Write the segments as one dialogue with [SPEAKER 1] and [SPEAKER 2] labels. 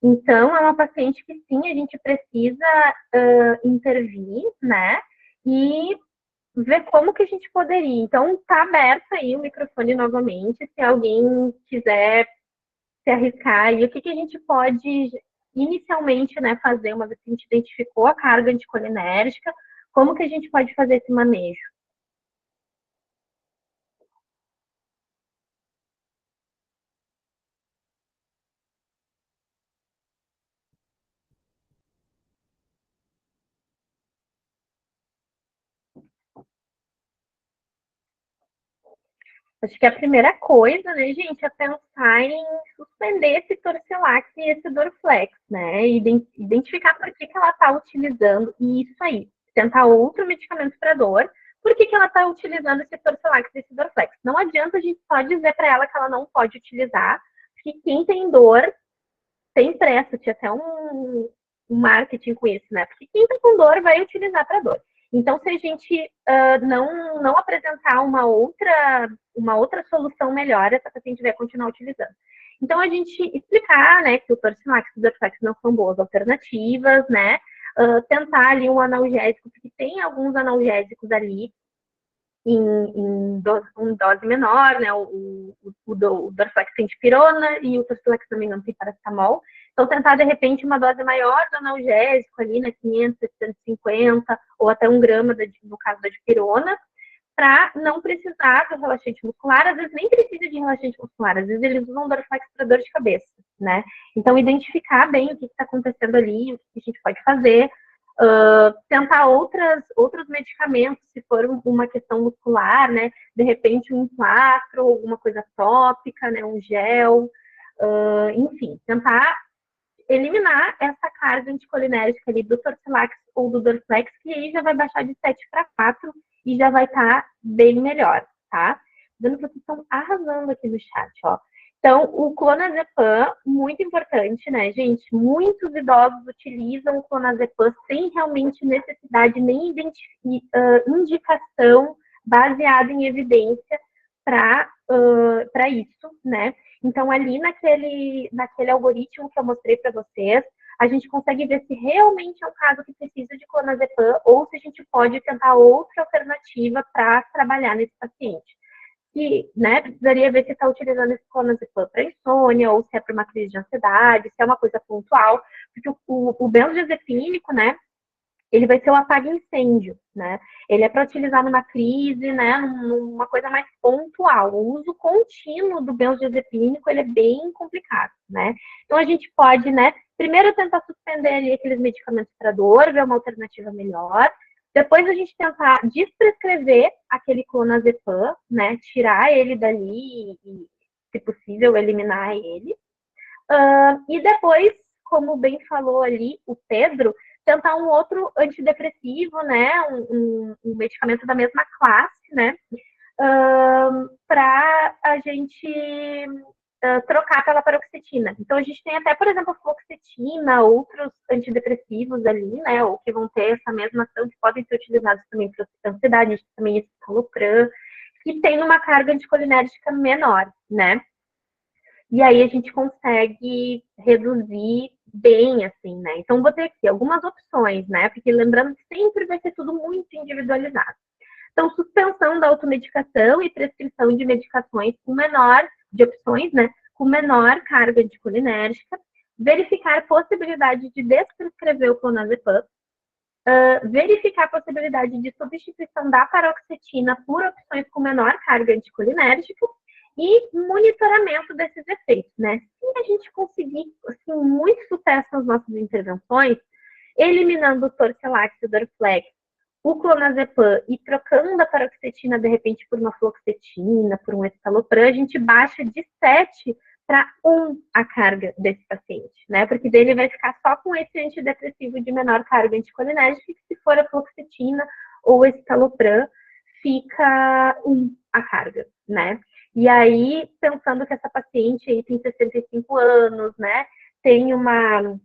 [SPEAKER 1] Então, é uma paciente que sim, a gente precisa intervir, né? E ver como que a gente poderia. Então, tá aberto aí o microfone novamente, se alguém quiser se arriscar, e o que a gente pode inicialmente, né, fazer, uma vez que a gente identificou a carga anticolinérgica, como que a gente pode fazer esse manejo? Acho que a primeira coisa, né, gente, é pensar em suspender esse Torcilax e esse Dorflex, né? Identificar por que ela está utilizando e isso aí. Tentar outro medicamento para dor. Por que ela está utilizando esse Torcilax e esse Dorflex? Não adianta a gente só dizer para ela que ela não pode utilizar, porque quem tem dor tem pressa, tinha até um marketing com isso, né? Porque quem está com dor vai utilizar para dor. Então, se a gente não apresentar uma outra solução melhor, essa paciente vai continuar utilizando. Então, a gente explicar, né, que o Torcilax e o Dorflex não são boas alternativas, né? Tentar ali um analgésico, porque tem alguns analgésicos ali em dose menor, né? O Dorflex tem dipirona e o Torcilax, se não me engano, tem paracetamol. Então, tentar, de repente, uma dose maior do analgésico ali, né? 500, 750, ou até 1 grama, no caso da dipirona, para não precisar do relaxante muscular. Às vezes nem precisa de relaxante muscular, às vezes eles usam Dorflex para dor de cabeça, né? Então, identificar bem o que está acontecendo ali, o que a gente pode fazer, tentar outros medicamentos, se for uma questão muscular, né? De repente um plastro, alguma coisa tópica, né? Um gel, enfim, tentar eliminar essa carga anticolinérgica ali do Torcilax ou do Dorflex, que aí já vai baixar de 7 para 4 e já vai estar bem melhor, tá? Dando que vocês estão arrasando aqui no chat, ó. Então, o clonazepam, muito importante, né, gente? Muitos idosos utilizam o clonazepam sem realmente necessidade nem indicação baseada em evidência para isso, né? Então, ali naquele algoritmo que eu mostrei para vocês, a gente consegue ver se realmente é um caso que precisa de clonazepam ou se a gente pode tentar outra alternativa para trabalhar nesse paciente. E, né, precisaria ver se está utilizando esse clonazepam para insônia ou se é para uma crise de ansiedade, se é uma coisa pontual, porque o benzodiazepínico, né, ele vai ser o apaga-incêndio, né? Ele é para utilizar numa crise, né? Numa coisa mais pontual. O uso contínuo do benzodiazepínico, ele é bem complicado, né? Então, a gente pode, né? Primeiro tentar suspender ali aqueles medicamentos para dor, ver uma alternativa melhor. Depois a gente tentar desprescrever aquele clonazepam, né? Tirar ele dali e, se possível, eliminar ele. E depois, como bem falou ali o Pedro, tentar um outro antidepressivo, né? Um medicamento da mesma classe, né? Para a gente trocar pela paroxetina. Então, a gente tem até, por exemplo, a fluoxetina, outros antidepressivos ali, né? Ou que vão ter essa mesma ação, que podem ser utilizados também para ansiedade, a gente também escitalopram, que tem uma carga anticolinérgica menor, né? E aí a gente consegue reduzir bem, assim, né? Então, vou ter aqui algumas opções, né? Porque lembrando que sempre vai ser tudo muito individualizado. Então, suspensão da automedicação e prescrição de medicações com menor, de opções, né? Com menor carga anticolinérgica. Verificar a possibilidade de desprescrever o clonazepam. Verificar a possibilidade de substituição da paroxetina por opções com menor carga anticolinérgica e monitoramento desses efeitos, né? Se a gente conseguir, assim, muito sucesso nas nossas intervenções, eliminando o Torcilax e o Dorflex, o clonazepam e trocando a paroxetina, de repente, por uma fluoxetina, por um escitalopram, a gente baixa de 7 para 1 a carga desse paciente, né? Porque daí ele vai ficar só com esse antidepressivo de menor carga anticolinérgica, que se for a fluoxetina ou o escitalopram, fica 1 a carga, né? E aí, pensando que essa paciente aí tem 65 anos, né? Tem uma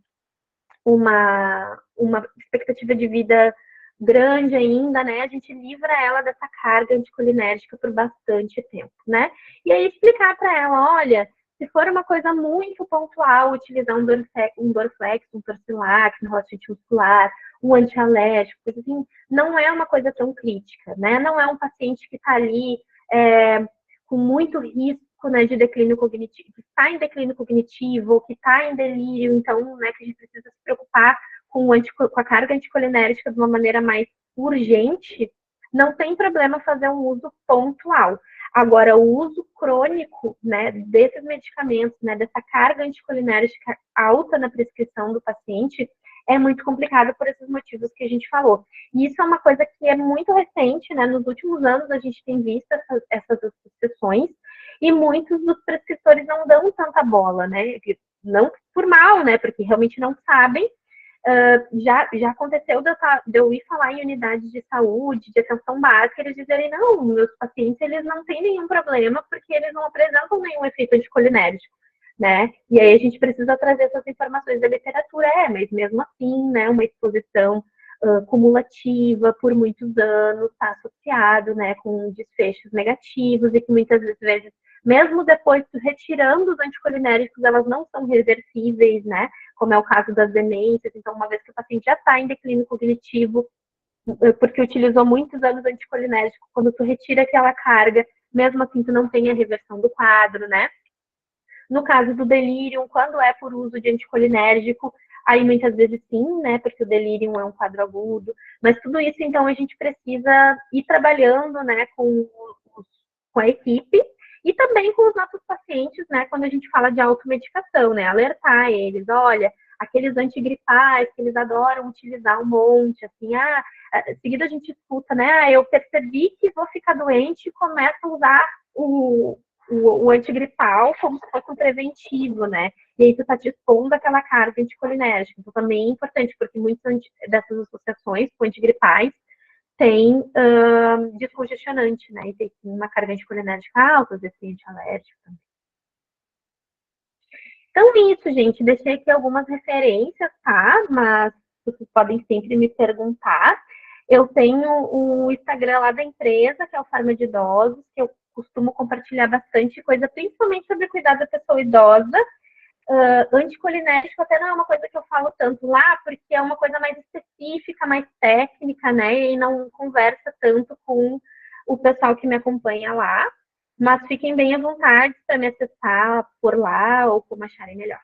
[SPEAKER 1] expectativa de vida grande ainda, né? A gente livra ela dessa carga anticolinérgica por bastante tempo, né? E aí explicar para ela, olha, Se for uma coisa muito pontual, utilizar um Dorflex, um Torcilax, um relaxante muscular, um antialérgico, coisa assim, não é uma coisa tão crítica, né? Não é um paciente que está ali com muito risco, né, de declínio cognitivo, que está em declínio cognitivo, que está em delírio, então, né, que a gente precisa se preocupar com a carga anticolinérgica de uma maneira mais urgente, não tem problema fazer um uso pontual. Agora, o uso crônico, né, desses medicamentos, né, dessa carga anticolinérgica alta na prescrição do paciente, é muito complicado por esses motivos que a gente falou. E isso é uma coisa que é muito recente, né? Nos últimos anos a gente tem visto essas exceções e muitos dos prescritores não dão tanta bola, né? Não por mal, né? Porque realmente não sabem. Já aconteceu de eu ir falar em unidades de saúde, de atenção básica, eles dizerem, não, meus pacientes eles não têm nenhum problema porque eles não apresentam nenhum efeito anticolinérgico, né? E aí a gente precisa trazer essas informações da literatura, mas mesmo assim, né, uma exposição cumulativa por muitos anos está associado, né, com desfechos negativos e que muitas vezes, mesmo depois retirando os anticolinérgicos, elas não são reversíveis, né? Como é o caso das demências. Então, uma vez que o paciente já está em declínio cognitivo, porque utilizou muitos anos anticolinérgico, quando tu retira aquela carga, mesmo assim tu não tem a reversão do quadro, né? No caso do delírio, quando é por uso de anticolinérgico, aí muitas vezes sim, né, porque o delírio é um quadro agudo, mas tudo isso, então, a gente precisa ir trabalhando, né, com a equipe e também com os nossos pacientes, né, quando a gente fala de automedicação, né, alertar eles, olha, aqueles antigripais que eles adoram utilizar um monte, assim, seguida a gente escuta, né, eu percebi que vou ficar doente e começo a usar o antigripal como se fosse um preventivo, né? E aí tu tá te expondo aquela carga anticolinérgica. Então também é importante, porque muitas dessas associações com antigripais têm descongestionante, né? E tem uma carga anticolinérgica alta, às vezes tem antialérgico também. Então, isso, gente. Deixei aqui algumas referências, tá? Mas vocês podem sempre me perguntar. Eu tenho o Instagram lá da empresa, que é o Farma de Idosos, que eu costumo compartilhar bastante coisa, principalmente sobre cuidar da pessoa idosa. Anticolinérgico até não é uma coisa que eu falo tanto lá, porque é uma coisa mais específica, mais técnica, né? E não conversa tanto com o pessoal que me acompanha lá. Mas fiquem bem à vontade para me acessar por lá ou como acharem melhor.